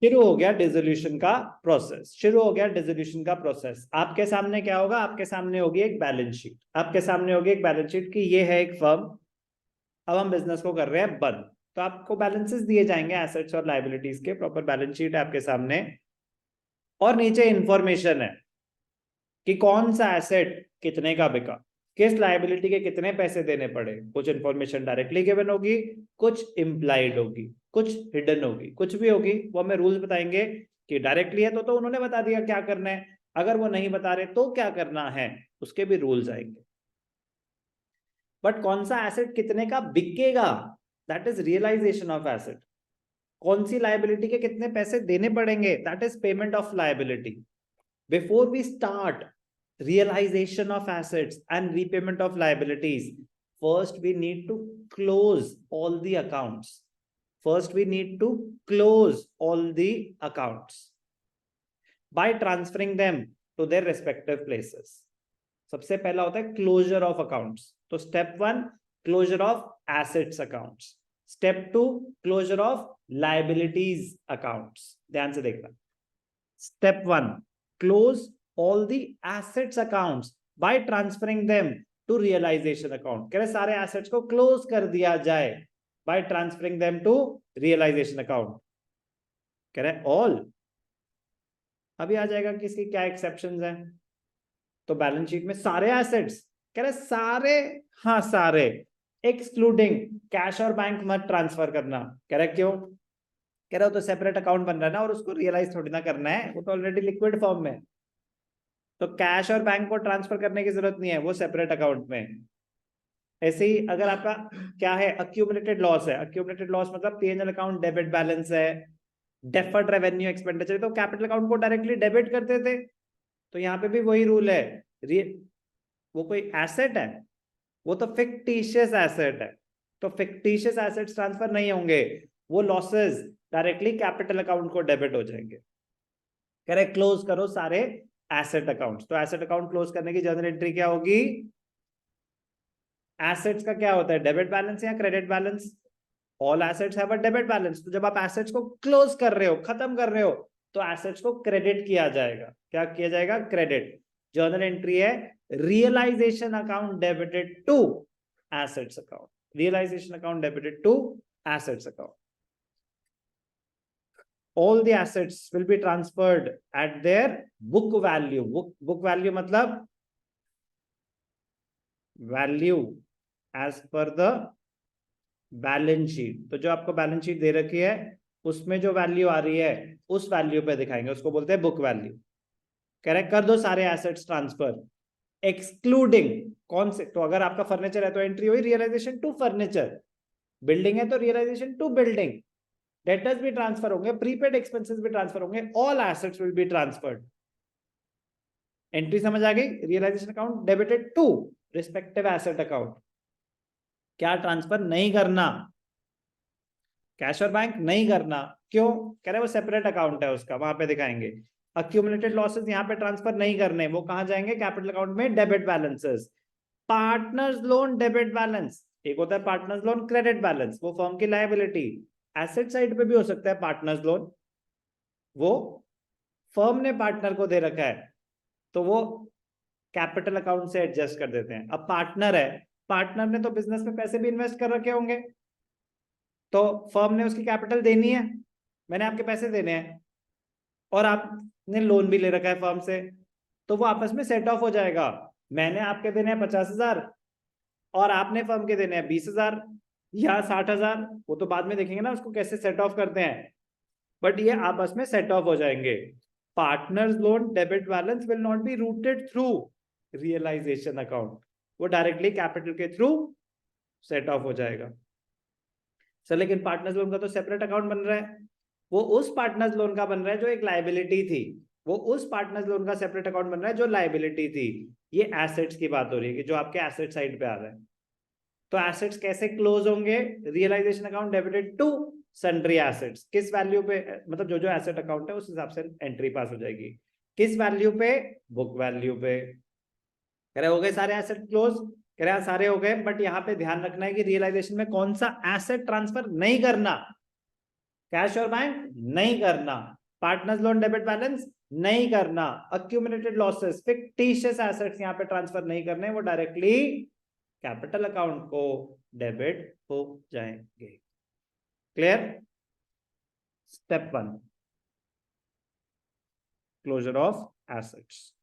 शुरू हो गया डिसोल्यूशन का प्रोसेस, शुरू हो गया डिसोल्यूशन का प्रोसेस। आपके सामने क्या होगा, आपके सामने होगी एक बैलेंस शीट, आपके सामने होगी एक बैलेंस शीट कि ये है एक फर्म, अब हम बिजनेस को कर रहे हैं बंद। तो आपको बैलेंसेस दिए जाएंगे एसेट्स और लायबिलिटीज के, प्रॉपर बैलेंस शीट है आपके सामने, और नीचे इंफॉर्मेशन है कि कौन सा एसेट कितने का बिका, किस लायबिलिटी के कितने पैसे देने पड़े। कुछ इंफॉर्मेशन डायरेक्टली गिवन होगी, कुछ इम्प्लाइड होगी, कुछ हिडन होगी, कुछ भी होगी, वो हमें रूल्स बताएंगे कि डायरेक्टली है तो उन्होंने बता दिया क्या करना है, अगर वो नहीं बता रहे तो क्या करना है, उसके भी रूल्स आएंगे। बट कौन सा एसेट कितने का बिकेगा, that is realization of asset. कौन सी लायबिलिटी के कितने पैसे देने पड़ेंगे, that is payment of liability. Before we start realization of assets and repayment of liabilities, first we need to close all the accounts. First we need to close all the accounts by transferring them to their respective places. सबसे पहला होता है closure of accounts. तो step 1 closure of assets accounts, step 2 closure of liabilities accounts. ध्यान से देखना, step 1 close all the assets accounts by transferring them to realization account। कह रहे सारे assets को close कर दिया जाए by transferring them to realization account। कह रहे all, अभी आ जाएगा कि इसकी क्या एक्सेप्शंस हैं। तो बैलेंस शीट में सारे एसेट्स, कह रहे सारे, हाँ सारे, एक्सक्लूडिंग कैश और बैंक मत ट्रांसफर करना। कह रहे क्यों, कह रहे हो तो सेपरेट अकाउंट बन रहा है ना, और उसको रियलाइज थोड़ी ना करना है, वो तो ऑलरेडी लिक्विड फॉर्म में। तो कैश और बैंक को ट्रांसफर करने की जरूरत नहीं है, वो सेपरेट अकाउंट में। ऐसे ही अगर आपका क्या है, अक्यूमुलेटेड लॉस है, अक्यूमुलेटेड लॉस मतलब पीएनएल अकाउंट डेबिट बैलेंस है, डेफर्ड रेवेन्यू एक्सपेंडिचर, तो कैपिटल अकाउंट को डायरेक्टली डेबिट करते थे। तो यहाँ पे भी वही रूल है, वो कोई एसेट है, वो तो फिक्टिशियस एसेट है, तो फिक्टिशियस एसेट्स ट्रांसफर नहीं होंगे, वो लॉसेस डायरेक्टली कैपिटल अकाउंट को डेबिट हो जाएंगे। कह रहे क्लोज करो सारे एसेट अकाउंट्स। तो एसेट अकाउंट क्लोज करने की जर्नल एंट्री क्या होगी, एसेट्स का क्या होता है, डेबिट बैलेंस या credit balance. All assets have a debit balance. तो जब आप एसेट्स को क्लोज कर रहे हो, खत्म कर रहे हो, तो एसेट्स को क्रेडिट किया जाएगा। क्या किया जाएगा, क्रेडिट। जर्नल एंट्री है realization account debited to assets account, realization account debited to assets account. all the assets will be transferred at their book value। book value मतलब value as per the balance sheet. तो जो आपको balance sheet दे रखी है उसमें जो value आ रही है उस वैल्यू पे दिखाएंगे, उसको बोलते हैं बुक वैल्यू। करेक्ट कर दो सारे एसेट्स ट्रांसफर, एक्सक्लूडिंग कौन से, तो अगर आपका फर्नीचर है तो एंट्री हुई रियलाइजेशन टू फर्नीचर, बिल्डिंग है तो रियलाइजेशन टू बिल्डिंग, डेटर्स भी ट्रांसफर होंगे, प्रीपेड एक्सपेंसेस भी ट्रांसफर होंगे, all assets will be transferred. Entry समझ आ गई, realization account debited to respective asset account. क्या ट्रांसफर नहीं करना, कैश और बैंक नहीं करना, क्यों, कह रहे वो सेपरेट अकाउंट है उसका, वहां पे दिखाएंगे। अक्यूमुलेटेड लॉसेस यहाँ पे ट्रांसफर नहीं करने, वो कहां जाएंगे, कैपिटल अकाउंट में debit balances. Partners loan debit balance, एक होता है पार्टनर्स लोन क्रेडिट बैलेंस, वो फर्म की लायबिलिटी, एसेट साइड पे भी हो सकता है पार्टनर्स लोन, वो फर्म ने पार्टनर को दे रखा है तो वो कैपिटल अकाउंट से एडजस्ट कर देते हैं। अब पार्टनर है, पार्टनर ने तो बिजनेस में पैसे भी इन्वेस्ट कर रखे होंगे, तो फर्म ने उसकी कैपिटल देनी है, मैंने आपके पैसे देने हैं और आपने लोन भी ले रखा है फर्म से, तो वो आपस में सेट ऑफ हो जाएगा। मैंने आपके देने हैं 50,000 और आपने फर्म के देने हैं 20,000 या 60,000, वो तो बाद में देखेंगे ना उसको कैसे सेट ऑफ करते हैं, बट ये आपस में सेट ऑफ हो जाएंगे। Partners loan debit balance will not be routed through realization account, वो डायरेक्टली कैपिटल के थ्रू सेट ऑफ हो जाएगा। सर लेकिन पार्टनर्स लोन का तो सेपरेट अकाउंट बन रहा है, वो उस पार्टनर्स लोन का बन रहा है जो एक लायबिलिटी थी, वो उस पार्टनर्स लोन का सेपरेट अकाउंट बन रहा है जो लायबिलिटी थी। ये एसेट्स की बात हो रही है कि जो आपके एसेट साइड पे आ रहा है। तो एसेट्स कैसे क्लोज होंगे, realization account debited to sundry assets, किस वैल्यू पे, मतलब जो जो एसेट अकाउंट है उस हिसाब से एंट्री पास हो जाएगी, किस वैल्यू पे, बुक वैल्यू पे। कह रहे हो गए सारे एसेट क्लोज, कह रहे सारे हो गए, बट यहाँ पे ध्यान रखना है कि रियलाइजेशन में कौन सा एसेट ट्रांसफर नहीं करना। कैश और बैंक नहीं करना, पार्टनर्स लोन डेबिट बैलेंस नहीं करना, अक्यूमुलेटेड लॉसेस फिक्टिशियस एसेट्स यहां पे ट्रांसफर नहीं करने, वो डायरेक्टली कैपिटल अकाउंट को डेबिट हो जाएंगे। Clear? Step 1 closure of assets.